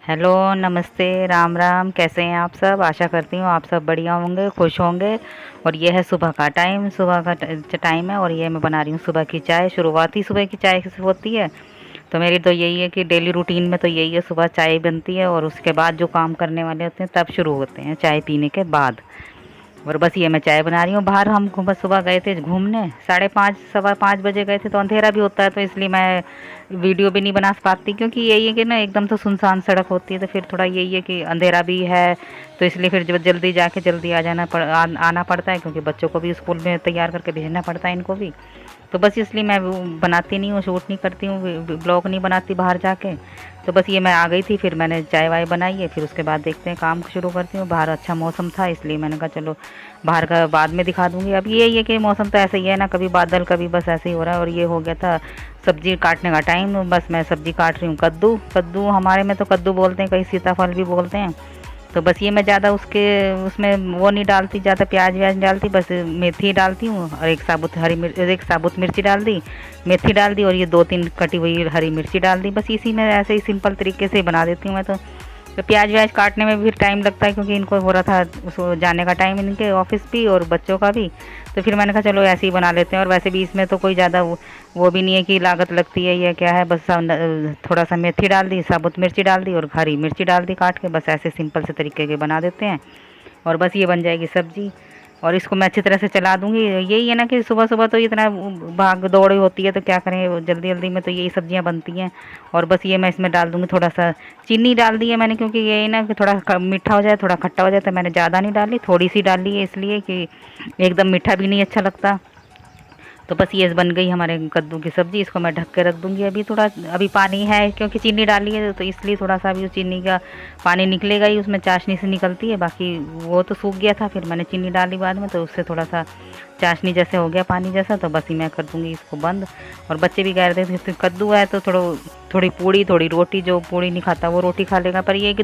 Hello, नमस्ते, राम राम। कैसे हैं आप सब? आशा करती हूँ आप सब बढ़िया होंगे, खुश होंगे। और ये है सुबह का टाइम, सुबह का टाइम है और ये मैं बना रही हूँ सुबह की चाय। शुरुआत ही सुबह की चाय से होती है। तो मेरी तो यही है कि डेली रूटीन में तो यही है, सुबह चाय बनती है और उसके बाद जो काम करने वाले होते हैं तब शुरू होते हैं चाय पीने के बाद। और बस ये मैं चाय बना रही हूँ। बाहर हम बस सुबह गए थे घूमने, 5:30 5:15 बजे गए थे, तो अंधेरा भी होता है, तो इसलिए मैं वीडियो भी नहीं बना पाती, क्योंकि यही है कि ना एकदम तो सुनसान सड़क होती है, तो फिर थोड़ा यही है कि अंधेरा भी है। तो इसलिए फिर जब जल्दी जाके जल्दी आना पड़ता है, क्योंकि बच्चों को भी स्कूल में तैयार करके भेजना पड़ता है, इनको भी। तो बस इसलिए मैं वो बनाती नहीं हूँ, शूट नहीं करती हूँ, ब्लॉग नहीं बनाती बाहर जाके। तो बस ये मैं आ गई थी, फिर मैंने चाय वाय बनाई है, फिर उसके बाद देखते हैं, काम शुरू करती हूँ। बाहर अच्छा मौसम था, इसलिए मैंने कहा चलो बाहर का बाद में दिखा दूँगी। अब ये है कि मौसम तो ऐसा ही है ना, कभी बादल कभी बस ऐसे ही हो रहा है। और ये हो गया था सब्ज़ी काटने का टाइम, बस मैं सब्ज़ी काट रही हूँ। कद्दू, कद्दू हमारे में तो कद्दू बोलते हैं, कहीं सीताफल भी बोलते हैं। तो बस ये मैं ज़्यादा उसके उसमें वो नहीं डालती, ज़्यादा प्याज व्याज नहीं डालती, बस मेथी डालती हूँ और एक साबुत मिर्ची डाल दी, मेथी डाल दी और ये 2-3 कटी हुई हरी मिर्ची डाल दी। बस इसी में ऐसे ही सिंपल तरीके से बना देती हूँ मैं तो प्याज व्याज काटने में भी टाइम लगता है, क्योंकि इनको हो रहा था उसको जाने का टाइम, इनके ऑफिस भी और बच्चों का भी। तो फिर मैंने कहा चलो ऐसे ही बना लेते हैं। और वैसे भी इसमें तो कोई ज़्यादा वो भी नहीं है कि लागत लगती है या क्या है, बस थोड़ा सा मेथी डाल दी, साबुत मिर्ची डाल दी और हरी मिर्ची डाल दी काट के, बस ऐसे सिंपल से तरीके के बना देते हैं। और बस ये बन जाएगी सब्ज़ी और इसको मैं अच्छी तरह से चला दूँगी। यही है ना कि सुबह-सुबह तो इतना भाग दौड़ होती है, तो क्या करें, जल्दी-जल्दी में तो यही सब्जियाँ बनती हैं। और बस ये मैं इसमें डाल दूँगी थोड़ा-सा चीनी डाल दी है मैंने, क्योंकि ये है ना कि थोड़ा मीठा हो जाए, थोड़ा खट्टा हो जाए, तो मैंने ज़्यादा नहीं डाली, थोड़ी-सी डाली है, इसलिए कि एकदम मीठा भी नहीं अच्छा लगता। तो बस ये बन गई हमारे कद्दू की सब्ज़ी। इसको मैं ढक के रख दूँगी। अभी पानी है, क्योंकि चीनी डाली है, तो इसलिए थोड़ा-सा अभी चीनी का पानी निकलेगा ही, उसमें चाशनी से निकलती है। बाकी वो तो सूख गया था, फिर मैंने चीनी डाली बाद में, तो उससे थोड़ा-सा चाशनी जैसे हो गया, पानी जैसा। तो बस ही मैं कर दूँगी इसको बंद। और बच्चे भी कह रहे थे कि कद्दू है तो थोड़ी पूड़ी, थोड़ी रोटी, जो पूड़ी नहीं खाता वो रोटी खा लेगा। पर ये है कि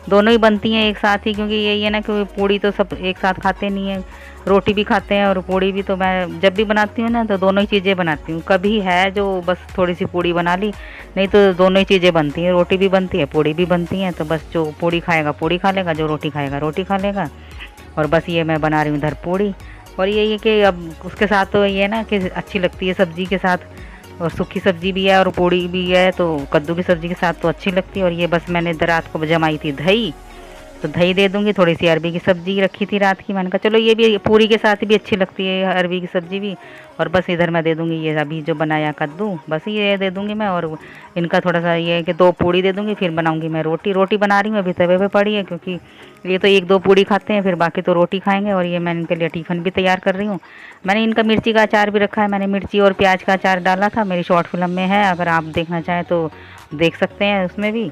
दोनों ही बनती हैं एक साथ ही, क्योंकि यही है ना कि पूड़ी तो सब एक साथ खाते नहीं हैं, रोटी भी खाते हैं और पूड़ी भी। तो मैं जब भी बनाती हूँ ना तो दोनों ही चीज़ें बनाती हूँ। कभी है जो बस थोड़ी सी पूड़ी बना ली, नहीं तो दोनों ही चीज़ें बनती हैं, रोटी भी बनती है, पूड़ी भी बनती है। तो बस जो पूड़ी खाएगा पूड़ी खा लेगा, जो रोटी खाएगा रोटी खा लेगा। और बस ये मैं बना रही हूँ इधर पूड़ी। और यही है कि अब उसके साथ तो ये है ना कि अच्छी लगती है सब्ज़ी के साथ, और सूखी सब्ज़ी भी है और पूड़ी भी है, तो कद्दू की सब्ज़ी के साथ तो अच्छी लगती है। और ये बस मैंने रात को जमाई थी दही, तो दही दे दूँगी। थोड़ी सी अरबी की सब्ज़ी रखी थी रात की, मैंने कहा चलो ये भी पूरी के साथ भी अच्छी लगती है अरबी की सब्ज़ी भी। और बस इधर मैं दे दूँगी ये अभी जो बनाया कद्दू, बस ये दे दूँगी मैं। और इनका थोड़ा-सा ये है कि 2 पूड़ी दे दूँगी, फिर बनाऊँगी मैं रोटी। रोटी बना रही हूँ अभी, तवे पे पड़ी है, क्योंकि ये तो 1-2 पूड़ी खाते हैं, फिर बाकी तो रोटी खाएँगे। और ये मैं इनके लिए टिफ़िन भी तैयार कर रही हूँ। मैंने इनका मिर्ची का अचार भी रखा है, मैंने मिर्ची और प्याज का अचार डाला था, मेरी शॉर्ट फ़िल्म में है, अगर आप देखना चाहें तो देख सकते हैं उसमें भी।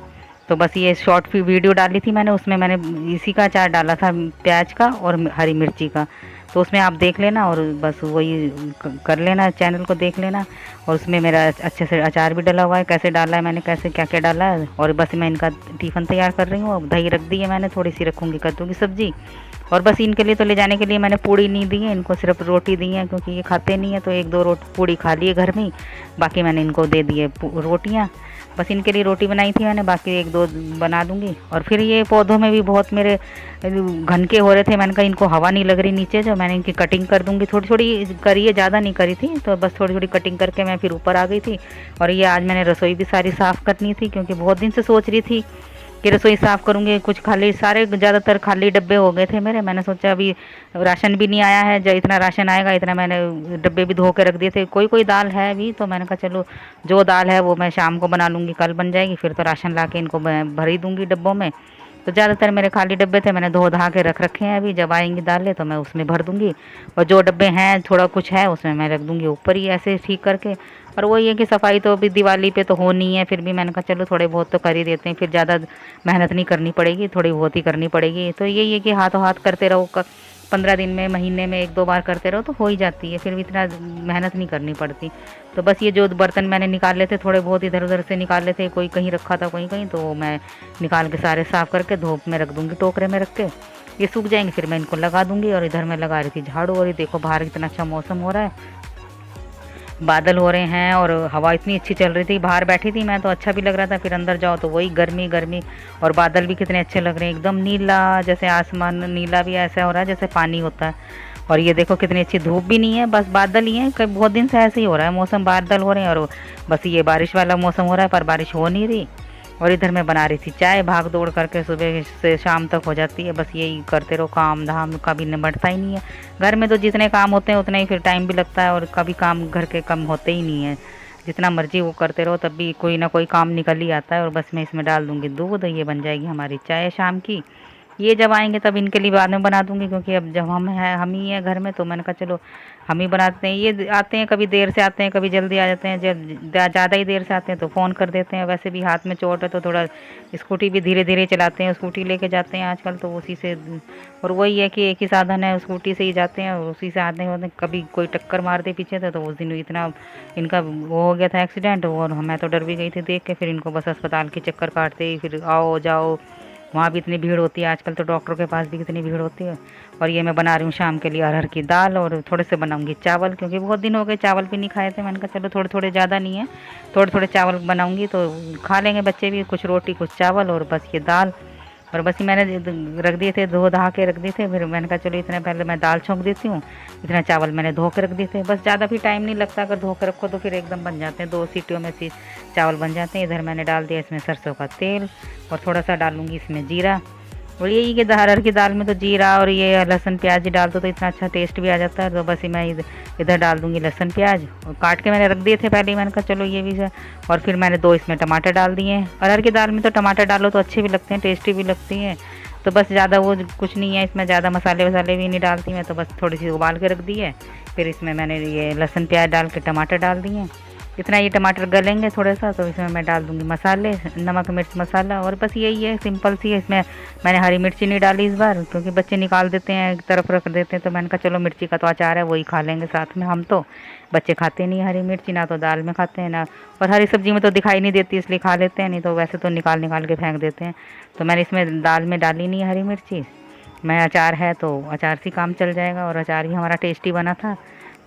तो बस ये शॉर्ट वीडियो डाली थी मैंने, उसमें मैंने इसी का अचार डाला था, प्याज का और हरी मिर्ची का। तो उसमें आप देख लेना और बस वही कर लेना, चैनल को देख लेना। और उसमें मेरा अच्छे से अचार भी डला हुआ है, कैसे डाला है मैंने, कैसे क्या क्या डाला है। और बस मैं इनका टिफ़िन तैयार कर रही हूँ। अब दही रख दी है मैंने, थोड़ी सी रखूँगी कद्दू की सब्ज़ी। और बस इनके लिए तो ले जाने के लिए मैंने पूड़ी नहीं दी है, इनको सिर्फ रोटी दी है, क्योंकि ये खाते नहीं है। तो 1-2 पूड़ी खा लिए घर में ही, बाकी मैंने इनको दे दी है रोटियाँ। बस इनके लिए रोटी बनाई थी मैंने, बाकी 1-2 बना दूँगी। और फिर ये पौधों में भी बहुत मेरे घनके हो रहे थे, मैंने कहा इनको हवा नहीं लग रही नीचे, जो मैंने इनकी कटिंग कर दूँगी। थोड़ी-थोड़ी करी है, ज़्यादा नहीं करी थी, तो बस थोड़ी-थोड़ी कटिंग करके मैं फिर ऊपर आ गई थी। और ये आज मैंने रसोई भी सारी साफ़ करनी थी, क्योंकि बहुत दिन से सोच रही थी कि रसोई साफ़ करूँगी। कुछ खाली, सारे ज़्यादातर खाली डब्बे हो गए थे मेरे। मैंने सोचा अभी राशन भी नहीं आया है, जब इतना राशन आएगा, इतना मैंने डब्बे भी धो के रख दिए थे। कोई दाल है अभी, तो मैंने कहा चलो जो दाल है वो मैं शाम को बना लूँगी, कल बन जाएगी, फिर तो राशन ला के इनको मैं भर ही दूँगी डब्बों में। तो ज़्यादातर मेरे खाली डब्बे थे, मैंने धो धा के रख रखे हैं, अभी जब आएंगी दालें तो मैं उसमें भर दूँगी। और जो डब्बे हैं थोड़ा कुछ है उसमें मैं रख दूँगी ऊपर ही, ऐसे ठीक करके। और वही है कि सफाई तो अभी दिवाली पे तो होनी है, फिर भी मैंने कहा चलो थोड़े बहुत तो कर ही देते हैं, फिर ज़्यादा मेहनत नहीं करनी पड़ेगी, थोड़ी बहुत ही करनी पड़ेगी। तो यही है कि हाथों हाथ करते रहो, 15 दिन में, महीने में 1-2 बार करते रहो तो हो ही जाती है, फिर भी इतना मेहनत नहीं करनी पड़ती। तो बस ये जो बर्तन मैंने निकाल लेते, थोड़े बहुत इधर उधर से निकाल लेते, कोई कहीं रखा था कोई कहीं, तो मैं निकाल के सारे साफ़ करके धूप में रख दूँगी, टोकरे में रख के। ये सूख जाएंगे, फिर मैं इनको लगा दूँगी। और इधर मैं लगा रही थी झाड़ू, और ये देखो बाहर कितना अच्छा मौसम हो रहा है, बादल हो रहे हैं और हवा इतनी अच्छी चल रही थी। बाहर बैठी थी मैं तो अच्छा भी लग रहा था, फिर अंदर जाओ तो वही गर्मी गर्मी। और बादल भी कितने अच्छे लग रहे हैं, एकदम नीला, जैसे आसमान नीला भी ऐसा हो रहा है जैसे पानी होता है। और ये देखो कितनी अच्छी धूप भी नहीं है, बस बादल ही है। कई बहुत दिन से ऐसे ही हो रहा है मौसम, बादल हो रहे हैं और बस ये बारिश वाला मौसम हो रहा है, पर बारिश हो नहीं रही। और इधर मैं बना रही थी चाय, भाग दौड़ करके सुबह से शाम तक हो जाती है, बस यही करते रहो, काम धाम कभी निपटता ही नहीं है। घर में तो जितने काम होते हैं उतना ही फिर टाइम भी लगता है, और कभी काम घर के कम होते ही नहीं है। जितना मर्जी वो करते रहो तब भी कोई ना कोई काम निकल ही आता है। और बस मैं इसमें डाल दूँगी दूध, ये बन जाएगी हमारी चाय शाम की। ये जब आएंगे तब इनके लिए बाद में बना दूंगी, क्योंकि अब जब हम ही हैं घर में तो मैंने कहा चलो हम ही बनाते हैं। ये आते हैं, कभी देर से आते हैं, कभी जल्दी आ जाते हैं। जब ज़्यादा ही देर से आते हैं तो फ़ोन कर देते हैं। वैसे भी हाथ में चोट है तो थोड़ा स्कूटी भी धीरे धीरे चलाते हैं, स्कूटी लेके जाते हैं आजकल तो उसी से। और वही है कि एक ही साधन है, स्कूटी से ही जाते हैं और उसी से आते हैं। कभी कोई टक्कर मार दे पीछे से तो उस दिन इतना इनका वो हो गया था एक्सीडेंट, और मैं तो डर भी गई थी देख के। फिर इनको बस अस्पताल के चक्कर काटते ही फिर आओ जाओ, वहाँ भी इतनी भीड़ होती है आजकल तो डॉक्टर के पास भी कितनी भीड़ होती है। और ये मैं बना रही हूँ शाम के लिए अरहर की दाल, और थोड़े से बनाऊंगी चावल, क्योंकि बहुत दिन हो गए चावल भी नहीं खाए थे। मैंने कहा चलो थोड़े थोड़े, ज़्यादा नहीं है, थोड़े थोड़े चावल बनाऊंगी तो खा लेंगे बच्चे भी, कुछ रोटी कुछ चावल और बस ये दाल। और बस ही मैंने रख दिए थे, धो धा के रख दिए थे। फिर मैंने कहा चलो इतने पहले मैं दाल छौंक देती हूँ, इतना चावल मैंने धो के रख दिए थे। बस ज़्यादा भी टाइम नहीं लगता, अगर धो के रखो तो फिर एकदम बन जाते हैं, 2 सीटियों में चावल बन जाते हैं। इधर मैंने डाल दिया इसमें सरसों का तेल, और थोड़ा सा डालूंगी इसमें जीरा। और यही कि अरहर की दाल में तो जीरा और ये लहसुन प्याज डाल दो तो इतना अच्छा टेस्ट भी आ जाता है। तो बस ही मैं इधर डाल दूंगी लहसुन प्याज, और काट के मैंने रख दिए थे पहले ही, मैंने कहा चलो ये भी है। और फिर मैंने 2 इसमें टमाटर डाल दिए। अरहर की दाल में तो टमाटर डालो तो अच्छे भी लगते हैं, टेस्टी भी लगती हैं। तो बस ज़्यादा वो कुछ नहीं है इसमें, ज़्यादा मसाले वसाले भी नहीं डालती मैं, तो बस थोड़ी सी उबाल के रख दी है। फिर इसमें मैंने ये लहसुन प्याज डाल के टमाटर डाल दिए। इतना ये टमाटर गलेंगे थोड़ा सा तो इसमें मैं डाल दूँगी मसाले, नमक मिर्च मसाला, और बस यही है, सिंपल सी है। इसमें मैंने हरी मिर्ची नहीं डाली इस बार, क्योंकि बच्चे निकाल देते हैं, एक तरफ रख देते हैं, तो मैंने कहा चलो मिर्ची का तो अचार है वही खा लेंगे साथ में। हम तो बच्चे खाते नहीं हरी मिर्ची, ना तो दाल में खाते हैं ना, और हरी सब्जी में तो दिखाई नहीं देती इसलिए खा लेते हैं, नहीं तो वैसे तो निकाल निकाल के फेंक देते हैं। तो मैंने इसमें दाल में डाली नहीं हरी मिर्ची। मैं अचार है तो अचार से काम चल जाएगा, और अचार ही हमारा टेस्टी बना था।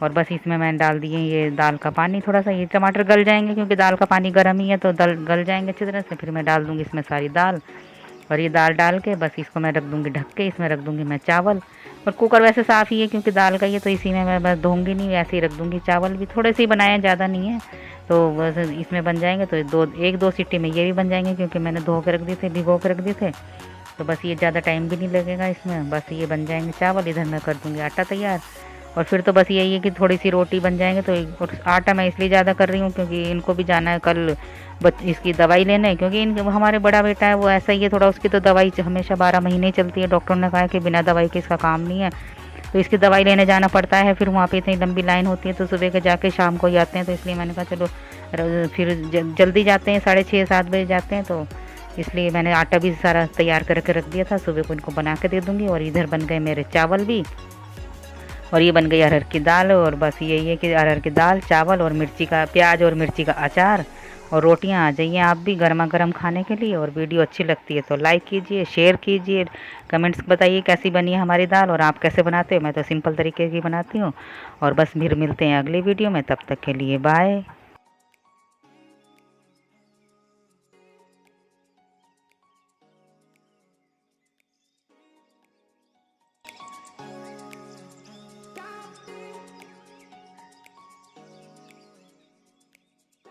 और बस इसमें मैंने डाल दिए ये दाल का पानी थोड़ा सा, ये टमाटर गल जाएंगे क्योंकि दाल का पानी गर्म ही है तो गल जाएंगे अच्छी तरह से। फिर मैं डाल दूँगी इसमें सारी दाल, और ये दाल डाल के बस इसको मैं रख दूँगी ढक के। इसमें रख दूँगी मैं चावल, और कुकर वैसे साफ़ ही है क्योंकि दाल का ही है, तो इसी में मैं बस धोऊँगी नहीं, ऐसे ही रख दूँगी। चावल भी थोड़े से ही बनाए हैं, ज़्यादा नहीं है, तो बस इसमें बन जाएंगे। तो 1-2 सीटी में ये भी बन जाएंगे, क्योंकि मैंने धो के रख दिए थे, भिगो के रख दिए थे। तो बस ये ज़्यादा टाइम भी नहीं लगेगा इसमें, बस ये बन जाएंगे चावल। इधर मैं कर दूँगी आटा तैयार, और फिर तो बस यही है कि थोड़ी सी रोटी बन जाएंगे। तो और आटा मैं इसलिए ज़्यादा कर रही हूँ क्योंकि इनको भी जाना है कल इसकी दवाई लेने, क्योंकि हमारे बड़ा बेटा है वो ऐसा ही है थोड़ा, उसकी तो दवाई हमेशा 12 महीने चलती है। डॉक्टर ने कहा है कि बिना दवाई के इसका काम नहीं है, तो इसकी दवाई लेने जाना पड़ता है। फिर वहाँ पे इतनी लंबी लाइन होती है, तो सुबह के जाके शाम को ही आते हैं, तो इसलिए मैंने कहा चलो फिर जल्दी जाते हैं, 6:30-7 बजे जाते हैं, तो इसलिए मैंने आटा भी सारा तैयार करके रख दिया था, सुबह को इनको बना के दे दूँगी। और इधर बन गए मेरे चावल भी, और ये बन गई अरहर की दाल। और बस यही है कि अरहर की दाल, चावल और मिर्ची का प्याज और मिर्ची का अचार, और रोटियां आ जाइए आप भी गर्मा गर्म खाने के लिए। और वीडियो अच्छी लगती है तो लाइक कीजिए, शेयर कीजिए, कमेंट्स बताइए कैसी बनी है हमारी दाल, और आप कैसे बनाते हो। मैं तो सिंपल तरीके की बनाती हूँ। और बस फिर मिलते हैं अगली वीडियो में, तब तक के लिए बाय।